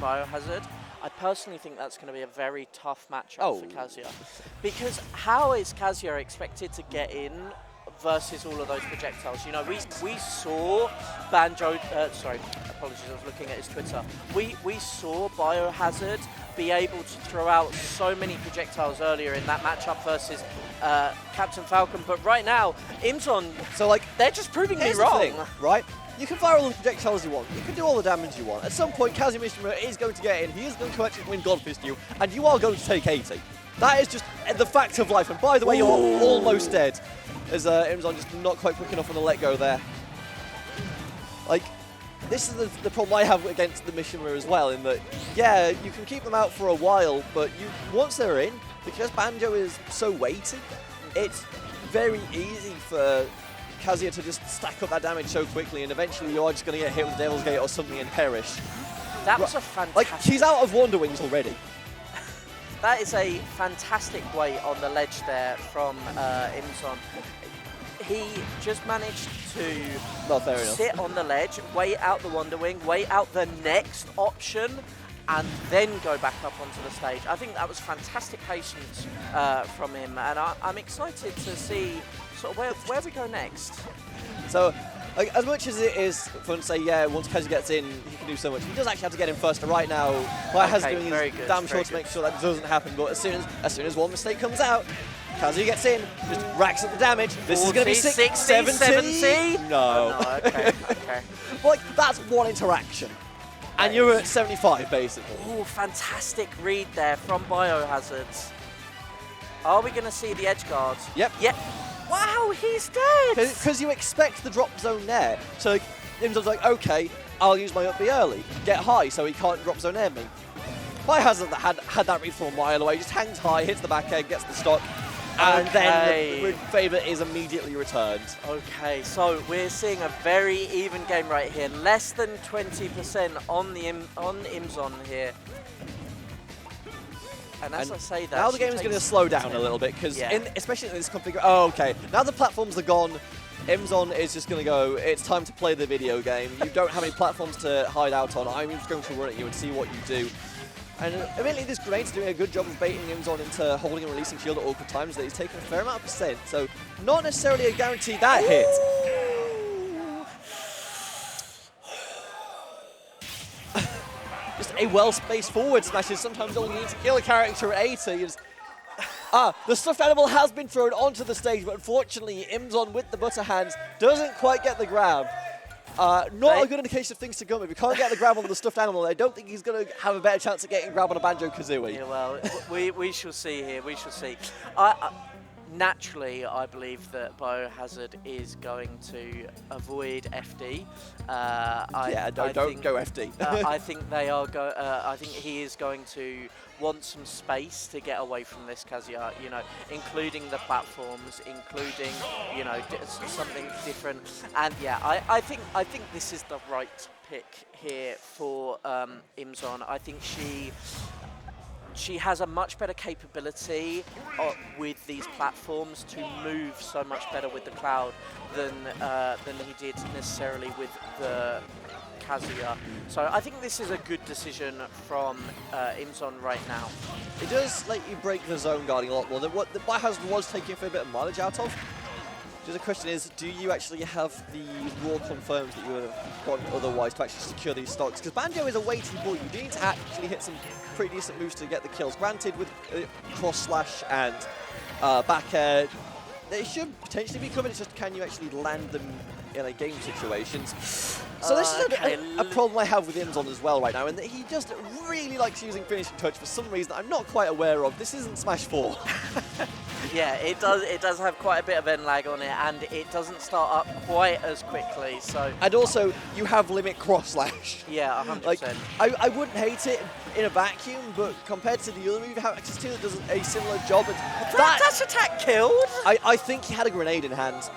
biohazard, I personally think that's going to be a very tough matchup for Kazuya. Because how is Kazuya expected to get in versus all of those projectiles? You know, we saw Banjo, sorry, apologies, I was looking at his Twitter. We saw Biohazard be able to throw out so many projectiles earlier in that matchup versus Captain Falcon, but right now, Imzon, so like, they're just proving me wrong. Right? You can fire all the projectiles you want. You can do all the damage you want. At some point, Kazuya Mishima is going to get in. He is going to actually win Godfist you, and you are going to take 80. That is just the fact of life. And by the way, you're almost dead. As Imzon just not quite quick enough on the let go there. Like, this is the problem I have against the Mishima as well, in that, yeah, you can keep them out for a while, but once they're in, because Banjo is so weighty, it's very easy for Kazuya to just stack up that damage so quickly, and eventually you are just going to get hit with Devil's Gate or something and perish. That was a fantastic... Like, she's out of Wonder Wings already. That is a fantastic weight on the ledge there from Imzon. He just managed to sit on the ledge, wait out the Wonder Wing, wait out the next option, and then go back up onto the stage. I think that was fantastic patience from him, and I'm excited to see sort of where we go next. So, like, as much as it is fun to say, yeah, once Kazuya gets in, he can do so much, he does actually have to get in first. And right now, has doing his damn sure to make sure that doesn't happen. But as soon as one mistake comes out, Kazuya gets in, just racks up the damage. This is going to be 60, 70? No. Oh, no, okay. Like, that's one interaction. And you're at 75, basically. Oh, fantastic read there from Biohazards. Are we going to see the edge guard? Yep. Wow, he's dead! Because you expect the drop zone there. So Imzon's like, okay, I'll use my up B early. Get high so he can't drop zone air me. Biohazard that had that read from a mile away, just hangs high, hits the back end, gets the stock, and then the favour is immediately returned. Okay, so we're seeing a very even game right here. Less than 20% on Imzon here. And as I say that, now the game is going to slow down a little bit, because especially in this configuration. Oh, okay. Now the platforms are gone. Imzon is just going to go, it's time to play the video game. You don't have any platforms to hide out on. I'm just going to run at you and see what you do. And immediately this grenade's doing a good job of baiting Imzon into holding and releasing shield at awkward times. That he's taking a fair amount of percent. So not necessarily a guarantee that hit. Just a well-spaced forward smash is sometimes all you need to kill a character at 80. The stuffed animal has been thrown onto the stage, but unfortunately Imzon with the butter hands doesn't quite get the grab. Not a good indication of things to come. If you can't get the grab on the stuffed animal, I don't think he's going to have a better chance of getting grab on a Banjo-Kazooie. Yeah, well, we shall see here, we shall see. Naturally, I believe that Biohazard is going to avoid FD. Don't go FD. I think they are. I think he is going to want some space to get away from this Kazuya. You know, including the platforms, including something different. And yeah, I think this is the right pick here for Imzon. I think she has a much better capability with these platforms to move so much better with the Cloud than he did necessarily with the Kazuya. So I think this is a good decision from Imzon right now. It does let you break the zone guarding a lot more than what the Biohazard was taking a bit of mileage out of. So the question is, do you actually have the raw confirms that you would have gotten otherwise to actually secure these stocks? Because Banjo is a weighty ball. You do need to actually hit some pretty decent moves to get the kills. Granted, with cross slash and back air, they should potentially be coming. It's just, can you actually land them in a game situations? So this is a problem I have with Imzon as well right now, and that he just really likes using finishing touch for some reason I'm not quite aware of. This isn't Smash 4. Yeah, it does have quite a bit of end lag on it, and it doesn't start up quite as quickly. So and also you have limit cross slash. Yeah, 100%. Like, I wouldn't hate it in a vacuum, but compared to the other move you have access to that does a similar job. And dash attack killed. I think he had a grenade in hand.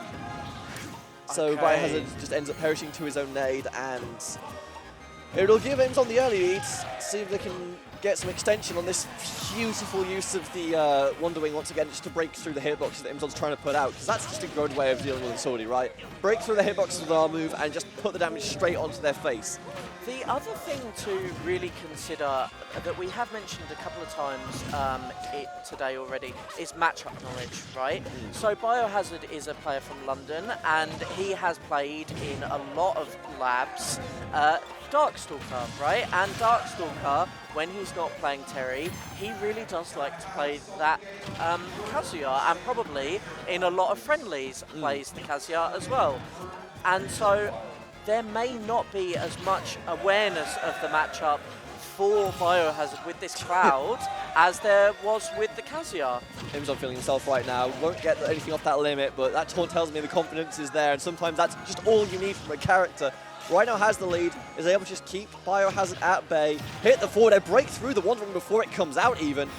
So Biohazard just ends up perishing to his own nade, and it'll give Imzon the early lead. see if they can get some extension on this beautiful use of the Wonder Wing once again, just to break through the hitboxes that Imzon's trying to put out, because that's just a good way of dealing with it, Sordy, right? Break through the hitboxes with our move and just put the damage straight onto their face. The other thing to really consider that we have mentioned a couple of times today already is matchup knowledge, right? So Biohazard is a player from London, and he has played in a lot of labs Darkstalker, right? And Darkstalker, when he's not playing Terry, he really does like to play that Kazuya, and probably in a lot of friendlies plays the Kazuya as well. And so there may not be as much awareness of the matchup for Biohazard with this Cloud as there was with the Kazuya. Imzon feeling himself right now, won't get anything off that limit, but that taunt tells me the confidence is there, and sometimes that's just all you need from a character. Right now has the lead, is able to just keep Biohazard at bay, hit the forward air, break through the Wandering before it comes out even.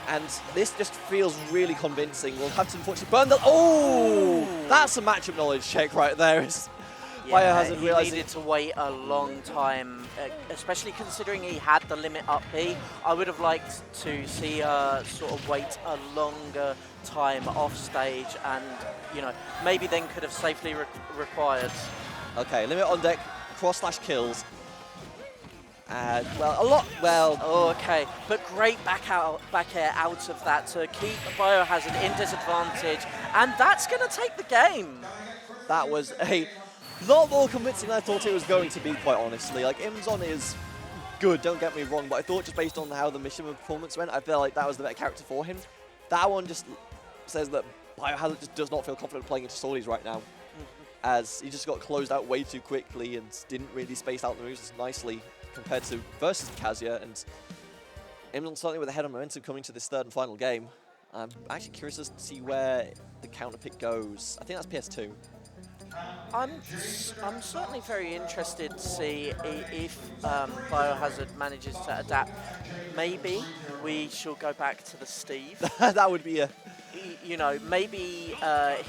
And this just feels really convincing. We'll have to unfortunately burn the... Oh! That's a matchup knowledge check right there. Yeah, he needed to wait a long time, especially considering he had the limit up B. I would have liked to see sort of wait a longer time off stage, and maybe then could have safely required. Okay, limit on deck, cross/kills. And okay, but great back air out of that to keep Biohazard in disadvantage, and that's going to take the game. That was a lot more convincing than I thought it was going to be, quite honestly. Like, Imzon is good, don't get me wrong, but I thought just based on how the mission performance went, I felt like that was the better character for him. That one just says that Biohazard just does not feel confident playing into Sorties right now, as he just got closed out way too quickly and didn't really space out the moves as nicely compared to versus Kazuya. And Imzon certainly with a head on momentum coming to this third and final game. I'm actually curious to see where the counter pick goes. I think that's PS2. I'm certainly very interested to see if Biohazard manages to adapt. Maybe we shall go back to the Steve. That would be a... maybe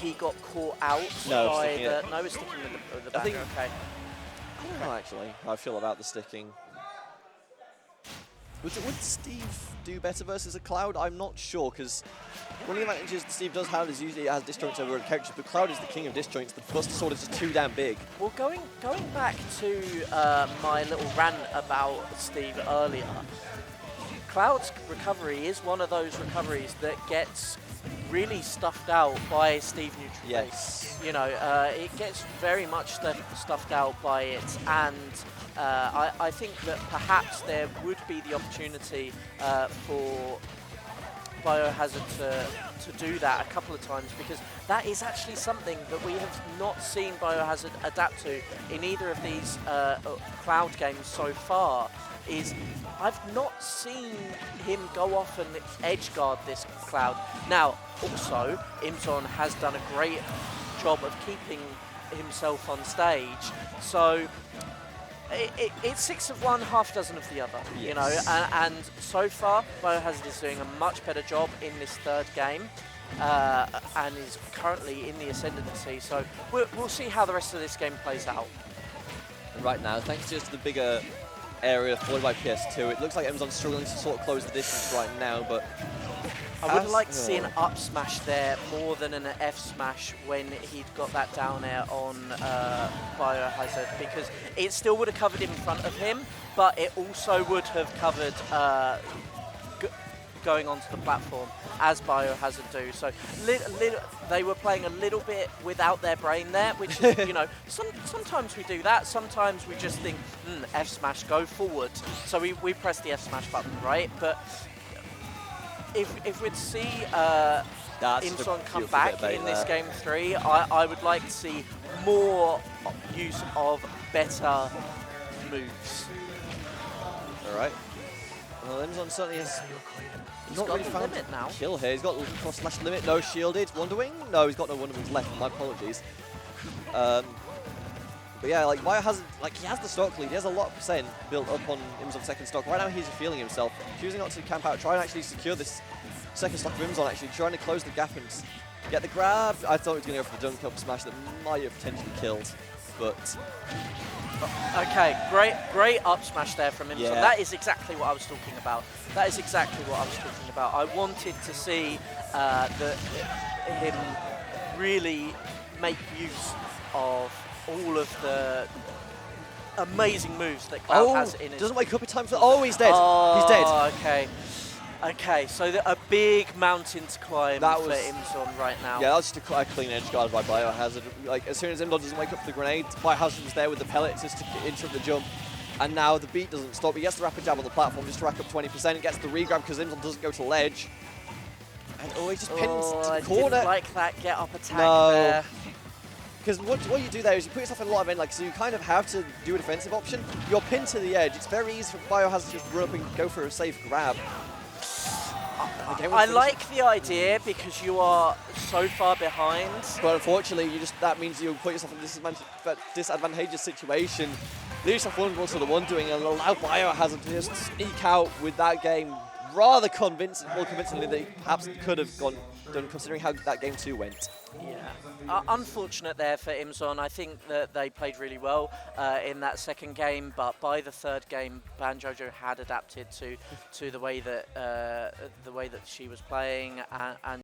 he got caught out by the... No, we're sticking with the back, okay. I don't know, actually, how I feel about the sticking. Would Steve do better versus a Cloud? I'm not sure, because one of the advantages Steve does have is usually it has disjoints over other characters, but Cloud is the king of disjoints. The Buster Sword is just too damn big. Well, going back to my little rant about Steve earlier, Cloud's recovery is one of those recoveries that gets really stuffed out by Steve Neutral. Yes. It gets very much stuffed out by it, and I think that perhaps there would be the opportunity for Biohazard to do that a couple of times, because that is actually something that we have not seen Biohazard adapt to in either of these Cloud games so far. I've not seen him go off and edge guard this Cloud. Now, also, Imzon has done a great job of keeping himself on stage, so it's 6 of one, half dozen of the other, yes. and so far Biohazard is doing a much better job in this third game, and is currently in the ascendancy, so we'll see how the rest of this game plays out. And right now, thanks just to the bigger area followed by PS2, it looks like Imzon's struggling to sort of close the distance right now, but I would have liked to see an up smash there more than an F smash when he'd got that down air on Biohazard, because it still would have covered him in front of him, but it also would have covered going onto the platform, as Biohazard do. So they were playing a little bit without their brain there, which sometimes we do that. Sometimes we just think, F smash, go forward. So we press the F smash button, right? But if we'd see Imzon come back in this game 3, I would like to see more use of better moves. All right. Well, Imzon certainly has not really found limit now. Kill here. He's got cross slash limit, no shielded. Wonder Wing? No, he's got no Wonder Wings left. My apologies. But yeah, like Biohazard, like he has the stock lead. He has a lot of percent built up on Imzon's second stock. Right now he's feeling himself, choosing not to camp out, try and actually secure this second stock of Imzon. Actually trying to close the gap and get the grab. I thought he was going to go for the dunk up smash that might have potentially killed, but Okay, great up smash there from Imzon. Yeah. That is exactly what I was talking about. That is exactly what I was talking about. I wanted to see him really make use of all of the amazing moves that Cloud has in his... doesn't wake up in time for... Oh, he's dead. He's dead. Okay. Okay, so a big mountain to climb That for was- Imzon right now. Yeah, that was just a clean edge guard by biohazard. Like, as soon as Imzon doesn't wake up for the grenade, biohazard was there with the pellets just to interrupt the jump. And now the beat doesn't stop. He gets the rapid jab on the platform just to rack up 20%. Gets the regrab because Imzon doesn't go to ledge. And he just pins to the I corner. didn't like that get up attack No. there. Because what you do there is you put yourself in a lot of end, like, so you kind of have to do a defensive option. You're pinned to the edge. It's very easy for biohazard to just run up and go for a safe grab. I like the idea because you are so far behind. But unfortunately, that means you put yourself in a disadvantageous situation. Leave yourself vulnerable to the one doing and allow biohazard to just sneak out with that game rather convincingly than he perhaps could have done, considering how that game 2 went. Yeah, unfortunate there for Imzon. I think that they played really well in that second game, but by the third game, Banjojo had adapted to the way that she was playing, and